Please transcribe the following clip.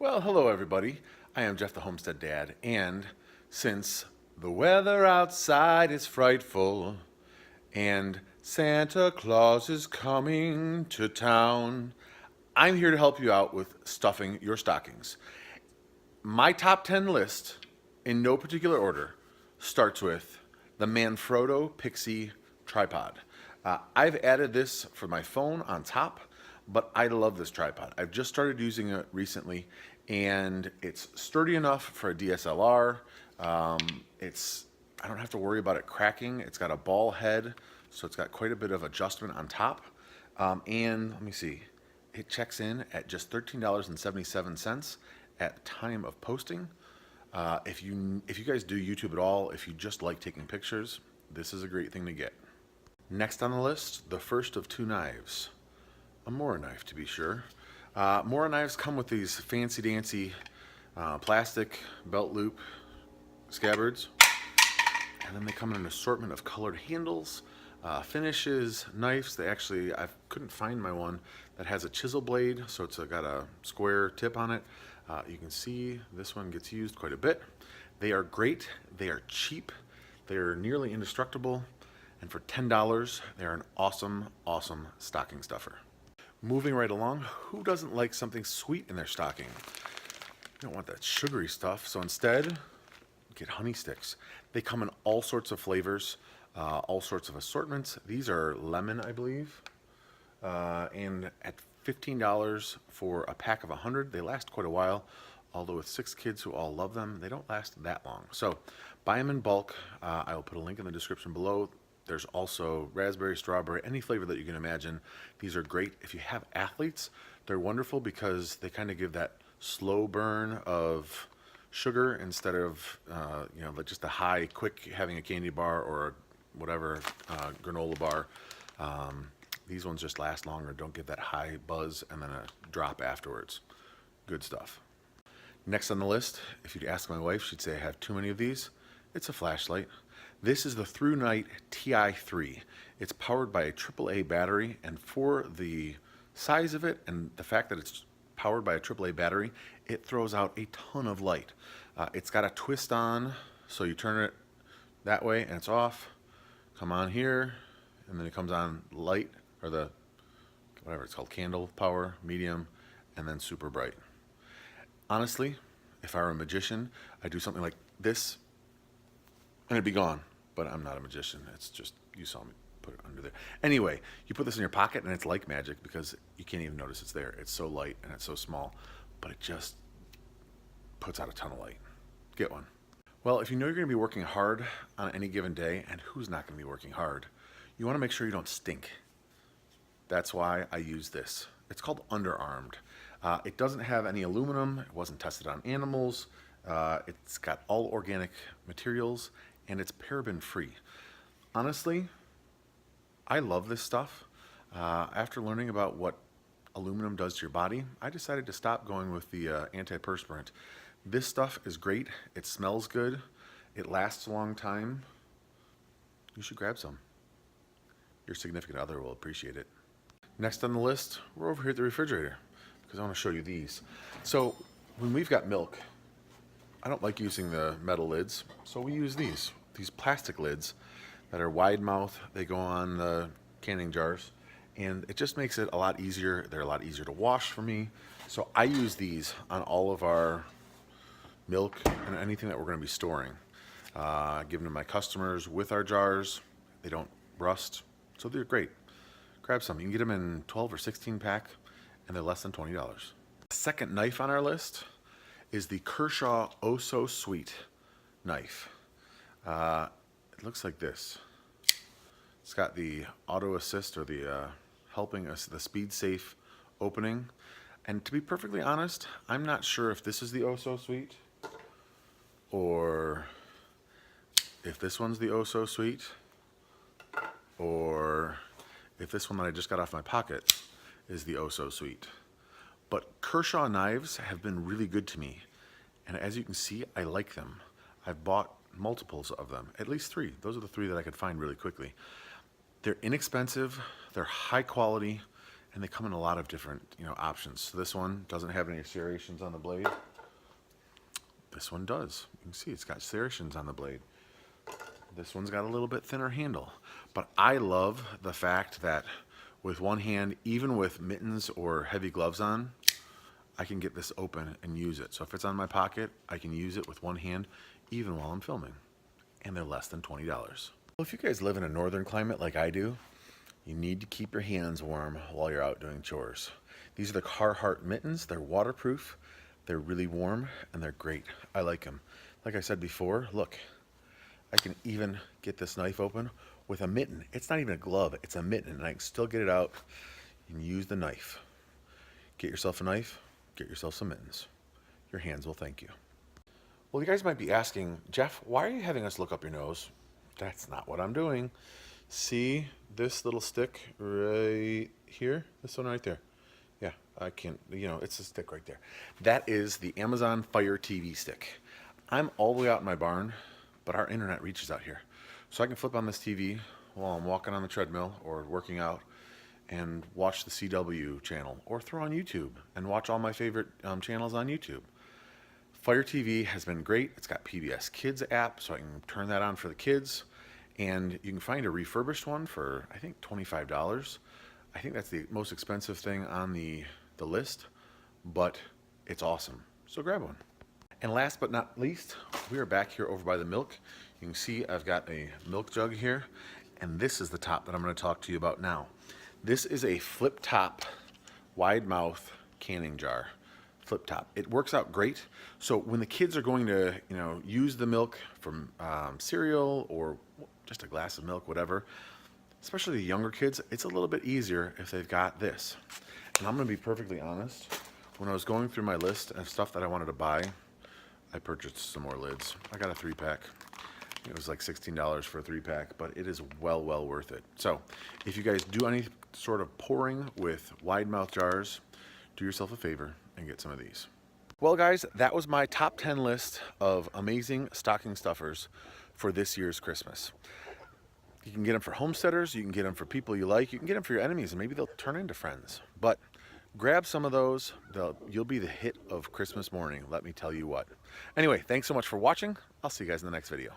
Well, hello everybody. I am Jeff the Homestead Dad, and since the weather outside is frightful and Santa Claus is coming to town, I'm here to help you out with stuffing your stockings. My top 10 list, in no particular order, starts with the Manfrotto Pixie tripod. I've added this for my phone on top, but I love this tripod. I've just started using it recently, and it's sturdy enough for a DSLR. I don't have to worry about it cracking. It's got a ball head, so it's got quite a bit of adjustment on top. And let me see, it checks in at just $13.77 at time of posting. If you guys do YouTube at all, if you just like taking pictures, this is a great thing to get. Next on the list, the first of two knives. A Mora knife, to be sure. Mora knives come with these fancy-dancy plastic belt loop scabbards, and then they come in an assortment of colored handles, finishes, knives. I couldn't find my one that has a chisel blade, so it's got a square tip on it. You can see this one gets used quite a bit. They are great. They are cheap. They are nearly indestructible. And for $10, they're an awesome, awesome stocking stuffer. Moving right along, who doesn't like something sweet in their stocking? You don't want that sugary stuff, so instead, get honey sticks. They come in all sorts of flavors, all sorts of assortments. These are lemon, I believe, and at $15 for a pack of 100, they last quite a while. Although with 6 kids who all love them, they don't last that long. So buy them in bulk. I will put a link in the description below. There's also raspberry, strawberry, any flavor that you can imagine. These are great. If you have athletes, they're wonderful because they kind of give that slow burn of sugar instead of just a high, quick having a candy bar or whatever granola bar. These ones just last longer, don't give that high buzz and then a drop afterwards. Good stuff. Next on the list, if you'd ask my wife, she'd say I have too many of these. It's a flashlight. This is the Through Night TI3. It's powered by a AAA battery, and for the size of it and the fact that it's powered by a AAA battery, it throws out a ton of light. It's got a twist on, so you turn it that way and it's off. Come on here, and then it comes on light, or the, whatever it's called, candle power, medium, and then super bright. Honestly, if I were a magician, I'd do something like this, and it'd be gone. But I'm not a magician. It's just, you saw me put it under there. Anyway, you put this in your pocket and it's like magic because you can't even notice it's there. It's so light and it's so small, but it just puts out a ton of light. Get one. Well, if you know you're going to be working hard on any given day, and who's not going to be working hard, you want to make sure you don't stink. That's why I use this. It's called Underarmed. It doesn't have any aluminum. It wasn't tested on animals. It's got all organic materials, and it's paraben free. Honestly, I love this stuff. After learning about what aluminum does to your body, I decided to stop going with the antiperspirant. This stuff is great. It smells good. It lasts a long time. You should grab some. Your significant other will appreciate it. Next on the list, we're over here at the refrigerator because I want to show you these. So when we've got milk, I don't like using the metal lids, so we use these plastic lids that are wide mouth. They go on the canning jars, and it just makes it a lot easier. They're a lot easier to wash for me, so I use these on all of our milk and anything that we're going to be storing. Give them to my customers with our jars. They don't rust, so they're great. Grab some. You can get them in 12 or 16 pack, and they're less than $20. The second knife on our list is the Kershaw Oh So Sweet knife. It looks like this. It's got the auto assist, or the helping us, the speed safe opening. And to be perfectly honest, I'm not sure if this is the Oh So Sweet or if this one's the Oh So Sweet, or if this one that I just got off my pocket is the Oh So Sweet. But Kershaw knives have been really good to me, and as you can see, I like them. I've bought multiples of them, at least 3. Those are the 3 that I could find really quickly. They're inexpensive, they're high quality, And they come in a lot of different, options. So this one doesn't have any serrations on the blade. This one does. You can see it's got serrations on the blade. This one's got a little bit thinner handle. But I love the fact that with one hand, even with mittens or heavy gloves on, I can get this open and use it. So if it's on my pocket, I can use it with one hand, even while I'm filming. And they're less than $20. Well, if you guys live in a northern climate like I do, you need to keep your hands warm while you're out doing chores. These are the Carhartt mittens. They're waterproof, they're really warm, and they're great. I like them. Like I said before, look, I can even get this knife open with a mitten. It's not even a glove, it's a mitten, and I can still get it out and use the knife. Get yourself a knife, get yourself some mittens. Your hands will thank you. Well, you guys might be asking, Jeff, why are you having us look up your nose? That's not what I'm doing. See this little stick right here? This one right there. Yeah, I can't, it's a stick right there. That is the Amazon Fire TV stick. I'm all the way out in my barn, but our internet reaches out here. So I can flip on this TV while I'm walking on the treadmill or working out and watch the CW channel, or throw on YouTube and watch all my favorite channels on YouTube. Fire TV has been great. It's got PBS Kids app, so I can turn that on for the kids. And you can find a refurbished one for, I think, $25. I think that's the most expensive thing on the list, but it's awesome. So grab one. And last but not least, we are back here over by the milk. You can see I've got a milk jug here, and this is the top that I'm going to talk to you about now. This is a flip top, wide mouth canning jar. Flip top. It works out great. So when the kids are going to, use the milk from cereal or just a glass of milk, whatever, especially the younger kids, it's a little bit easier if they've got this. And I'm going to be perfectly honest. When I was going through my list of stuff that I wanted to buy, I purchased some more lids. I got a 3-pack. It was like $16 for a 3-pack, but it is well worth it. So if you guys do any sort of pouring with wide mouth jars, do yourself a favor and get some of these. Well, guys, that was my top 10 list of amazing stocking stuffers for this year's Christmas. You can get them for homesteaders, you can get them for people you like, you can get them for your enemies, and maybe they'll turn into friends. But grab some of those. You'll be the hit of Christmas morning, let me tell you what. Anyway, thanks so much for watching. I'll see you guys in the next video.